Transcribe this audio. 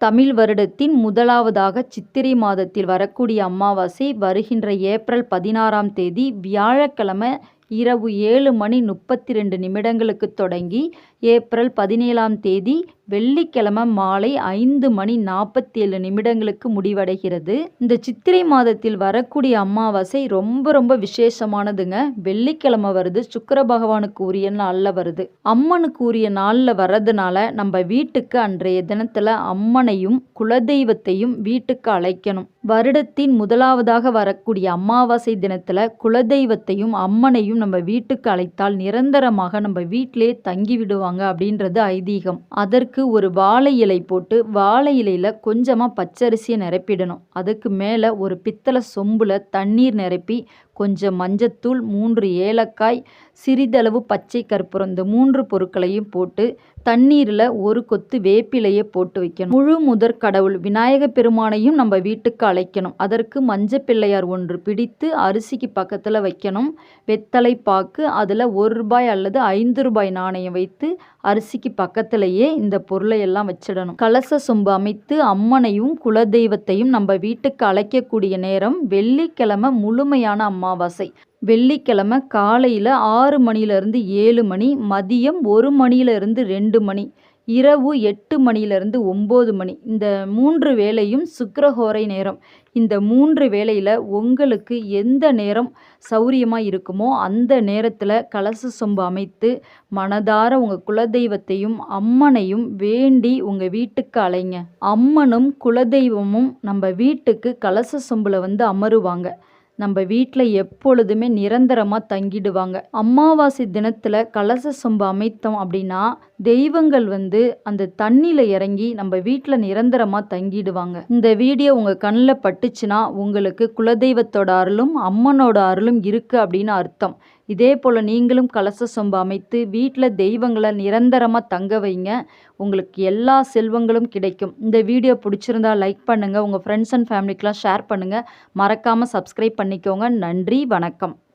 தமிழ் வருடத்தின் முதலாவதாக சித்திரை மாதத்தில் வரக்கூடிய அமாவாசை வருகின்ற ஏப்ரல் 16ஆம் தேதி வியாழக்கிழமை இரவு 7:32 தொடங்கி ஏப்ரல் 17ஆம் தேதி வெள்ளிக்கிழமை மாலை 5:47 முடிவடைகிறது. இந்த சித்திரை மாதத்தில் வரக்கூடிய அமாவாசை ரொம்ப ரொம்ப விசேஷமானதுங்க. வெள்ளிக்கிழமை வருது, சுக்கிர பகவானுக்கு உரிய நாளில் வருது, அம்மனுக்கு உரிய நாளில் வர்றதுனால நம்ம வீட்டுக்கு அன்றைய தினத்தில் அம்மனையும் குலதெய்வத்தையும் வீட்டுக்கு அழைக்கணும். வருடத்தின் முதலாவதாக வரக்கூடிய அமாவாசை தினத்தில் குலதெய்வத்தையும் அம்மனையும் நம்ம வீட்டுக்கு அழைத்தால் நிரந்தரமாக நம்ம வீட்டிலே தங்கி விடுவாங்க அப்படின்றது ஐதீகம். அதற்கு ஒரு வாழை இலை போட்டு வாழை இலையில் கொஞ்சமாக பச்சரிசியை நிரப்பிடணும். அதுக்கு மேலே ஒரு பித்தளை சொம்புல தண்ணீர் நிரப்பி கொஞ்சம் மஞ்சத்தூள், 3 ஏலக்காய், சிறிதளவு பச்சை கற்பூரம், இந்த 3 பொருட்களையும் போட்டு தண்ணீரில் ஒரு கொத்து வேப்பிலையை போட்டு வைக்கணும். முழு முதற் கடவுள் விநாயக பெருமானையும் நம்ம வீட்டுக்கு அழைக்கணும். அதற்கு மஞ்சள் பிள்ளையார் ஒன்று பிடித்து அரிசிக்கு பக்கத்தில் வைக்கணும். வெத்தலை பாக்கு, அதில் ₹1 அல்லது ₹5 நாணயம் வைத்து அரிசிக்கு பக்கத்திலேயே இந்த பொருளை எல்லாம் வச்சிடணும். கலச சொம்பு அமைத்து அம்மனையும் குலதெய்வத்தையும் நம்ம வீட்டுக்கு அழைக்கக்கூடிய நேரம் வெள்ளிக்கிழமை முழுமையான அமாவாசை. வெள்ளிக்கிழமை காலையில் 6 மணியிலிருந்து 7 மணி, மதியம் 1 மணியிலிருந்து 2 மணி, இரவு 8 மணியிலிருந்து 9 மணி. இந்த 3 வேளையும் சுக்கிரஹோரை நேரம். இந்த 3 வேளையில் உங்களுக்கு எந்த நேரம் சௌரியமாக இருக்குமோ அந்த நேரத்தில் கலச சொம்பு அமைத்து மனதார உங்கள் குலதெய்வத்தையும் அம்மனையும் வேண்டி உங்கள் வீட்டுக்கு அழைங்க. அம்மனும் குலதெய்வமும் நம்ம வீட்டுக்கு கலச சொம்பில் வந்து அமருவாங்க. நம்ம வீட்டில் எப்பொழுதுமே நிரந்தரமாக தங்கிடுவாங்க. அமாவாசை தினத்தில் கலச சொம்பு அமைத்தோம் அப்படின்னா தெய்வங்கள் வந்து அந்த தண்ணியில் இறங்கி நம்ம வீட்டில் நிரந்தரமாக தங்கிடுவாங்க. இந்த வீடியோ உங்கள் கண்ணில் பட்டுச்சுன்னா உங்களுக்கு குலதெய்வத்தோட அருளும் அம்மனோட அருளும் இருக்குது அப்படின்னு அர்த்தம். இதே போல் நீங்களும் கலச சொம்பு அமைத்து வீட்டில் தெய்வங்களை நிரந்தரமாக தங்க வைங்க. உங்களுக்கு எல்லா செல்வங்களும் கிடைக்கும். இந்த வீடியோ பிடிச்சிருந்தா லைக் பண்ணுங்கள், உங்கள் ஃப்ரெண்ட்ஸ் அண்ட் ஃபேமிலிக்கெலாம் ஷேர் பண்ணுங்கள். மறக்காமல் சப்ஸ்கிரைப் பண்ணிக்கோங்க. நன்றி, வணக்கம்.